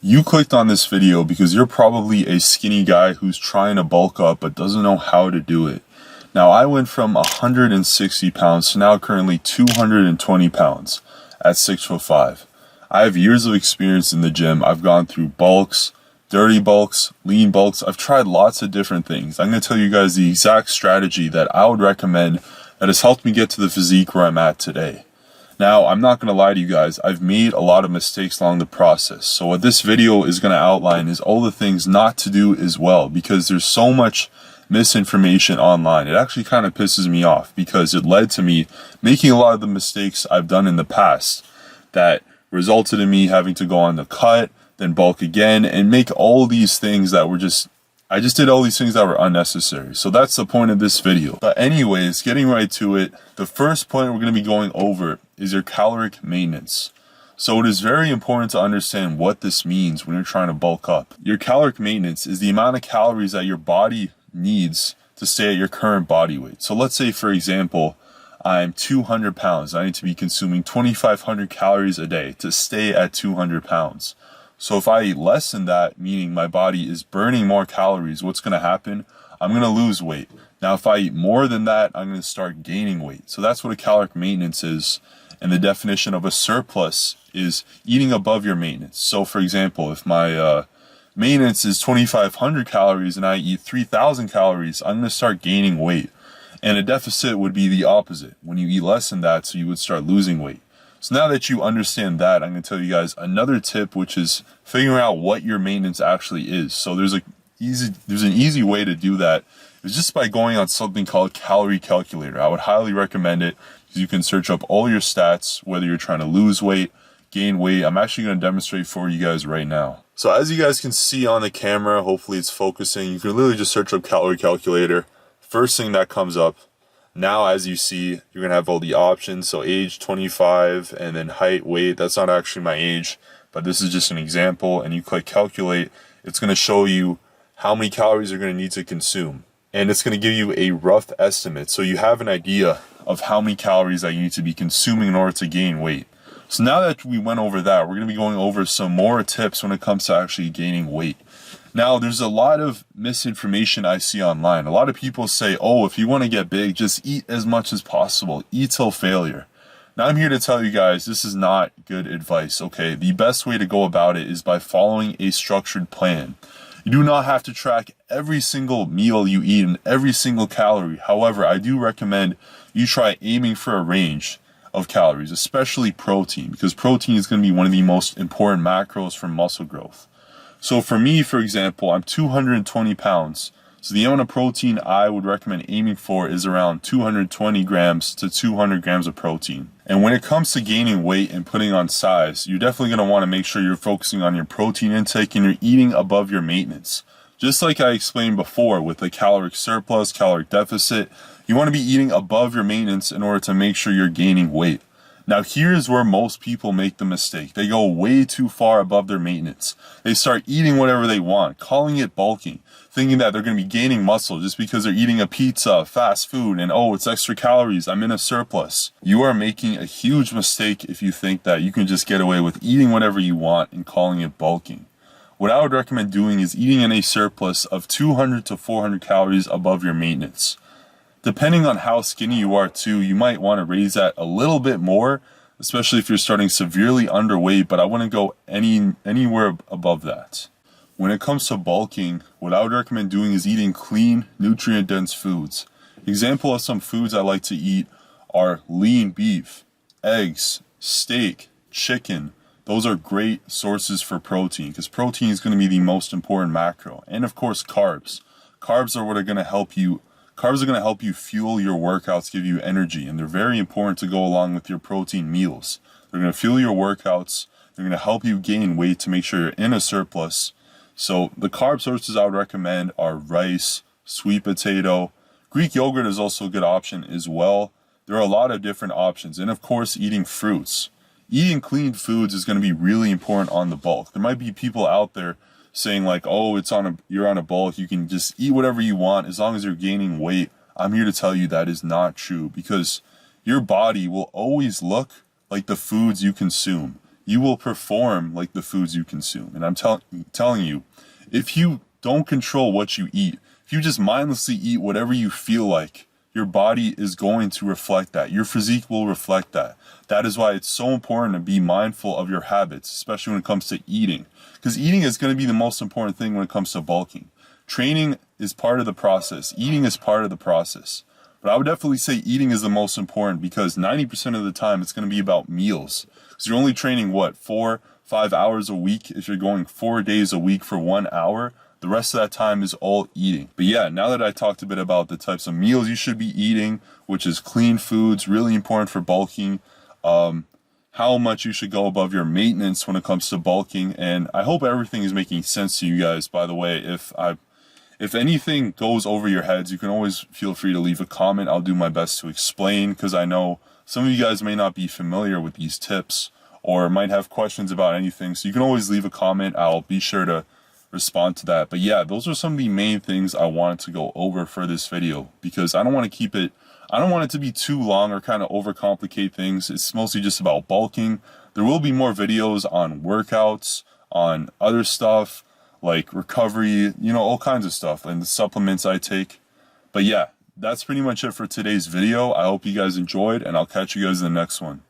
You clicked on this video because you're probably a skinny guy who's trying to bulk up but doesn't know how to do it. Now, I went from 160 pounds to now currently 220 pounds at 6'5". I have years of experience in the gym. I've gone through bulks, dirty bulks, lean bulks. I've tried lots of different things. I'm going to tell you guys the exact strategy that I would recommend that has helped me get to the physique where I'm at today. Now, I'm not going to lie to you guys, I've made a lot of mistakes along the process. So what this video is going to outline is all the things not to do as well, because there's so much misinformation online. It actually kind of pisses me off because it led to me making a lot of the mistakes I've done in the past that resulted in me having to go on the cut, then bulk again, and make all these things that were I just did all these things that were unnecessary. So that's the point of this video. But anyways, getting right to it, the first point we're going to be going over is your caloric maintenance. So it is very important to understand what this means when you're trying to bulk up. Your caloric maintenance is the amount of calories that your body needs to stay at your current body weight. So let's say, for example, I'm 200 pounds. I need to be consuming 2,500 calories a day to stay at 200 pounds. So if I eat less than that, meaning my body is burning more calories, what's going to happen? I'm going to lose weight. Now, if I eat more than that, I'm going to start gaining weight. So that's what a caloric maintenance is. And the definition of a surplus is eating above your maintenance. So for example, if my maintenance is 2,500 calories and I eat 3,000 calories, I'm going to start gaining weight. And a deficit would be the opposite. When you eat less than that, so you would start losing weight. So now that you understand that, I'm going to tell you guys another tip, which is figuring out what your maintenance actually is. So there's an easy way to do that. It's just by going on something called Calorie Calculator. I would highly recommend it because you can search up all your stats, whether you're trying to lose weight, gain weight. I'm actually going to demonstrate for you guys right now. So as you guys can see on the camera, hopefully it's focusing. You can literally just search up Calorie Calculator. First thing that comes up. Now, as you see, you're going to have all the options. So age 25 and then height, weight. That's not actually my age, but this is just an example. And you click calculate. It's going to show you how many calories you're going to need to consume. And it's going to give you a rough estimate. So you have an idea of how many calories that you need to be consuming in order to gain weight. So now that we went over that, we're going to be going over some more tips when it comes to actually gaining weight. Now, there's a lot of misinformation I see online. A lot of people say, oh, if you want to get big, just eat as much as possible. Eat till failure. Now, I'm here to tell you guys, this is not good advice, okay? The best way to go about it is by following a structured plan. You do not have to track every single meal you eat and every single calorie. However, I do recommend you try aiming for a range of calories, especially protein, because protein is going to be one of the most important macros for muscle growth. So for me, for example, I'm 220 pounds. So the amount of protein I would recommend aiming for is around 220 grams to 200 grams of protein. And when it comes to gaining weight and putting on size, you're definitely going to want to make sure you're focusing on your protein intake and you're eating above your maintenance. Just like I explained before with the caloric surplus, caloric deficit, you want to be eating above your maintenance in order to make sure you're gaining weight. Now, here's where most people make the mistake. They go way too far above their maintenance. They start eating whatever they want, calling it bulking, thinking that they're going to be gaining muscle just because they're eating a pizza, fast food, and oh, it's extra calories, I'm in a surplus. You are making a huge mistake if you think that you can just get away with eating whatever you want and calling it bulking. What I would recommend doing is eating in a surplus of 200 to 400 calories above your maintenance. Depending on how skinny you are too, you might want to raise that a little bit more, especially if you're starting severely underweight, but I wouldn't go anywhere above that. When it comes to bulking, what I would recommend doing is eating clean, nutrient-dense foods. Example of some foods I like to eat are lean beef, eggs, steak, chicken. Those are great sources for protein because protein is going to be the most important macro. And of course, carbs. Carbs are going to help you fuel your workouts, give you energy, and they're very important to go along with your protein meals. They're going to fuel your workouts. They're going to help you gain weight to make sure you're in a surplus. So the carb sources I would recommend are rice, sweet potato. Greek yogurt is also a good option as well. There are a lot of different options. And of course, eating fruits. Eating clean foods is going to be really important on the bulk. There might be people out there saying like, oh, you're on a bulk, you can just eat whatever you want as long as you're gaining weight. I'm here to tell you that is not true because your body will always look like the foods you consume. you will perform like the foods you consume. And I'm telling you, if you don't control what you eat, if you just mindlessly eat whatever you feel like, your body is going to reflect that. Your physique will reflect that. That is why it's so important to be mindful of your habits, especially when it comes to eating. Because eating is going to be the most important thing when it comes to bulking. Training is part of the process. Eating is part of the process. But I would definitely say eating is the most important because 90% of the time it's going to be about meals. Because you're only training, 4-5 hours a week. If you're going 4 days a week for 1 hour, the rest of that time is all eating. But yeah, now that I talked a bit about the types of meals you should be eating, which is clean foods, really important for bulking, how much you should go above your maintenance when it comes to bulking. And I hope everything is making sense to you guys. By the way, if anything goes over your heads, you can always feel free to leave a comment. I'll do my best to explain because I know some of you guys may not be familiar with these tips or might have questions about anything. So you can always leave a comment. I'll be sure to respond to that. But yeah, those are some of the main things I wanted to go over for this video because I don't want it to be too long or kind of overcomplicate things. It's mostly just about bulking. There will be more videos on workouts, on other stuff like recovery, all kinds of stuff and the supplements I take. But yeah, that's pretty much it for today's video. I hope you guys enjoyed and I'll catch you guys in the next one.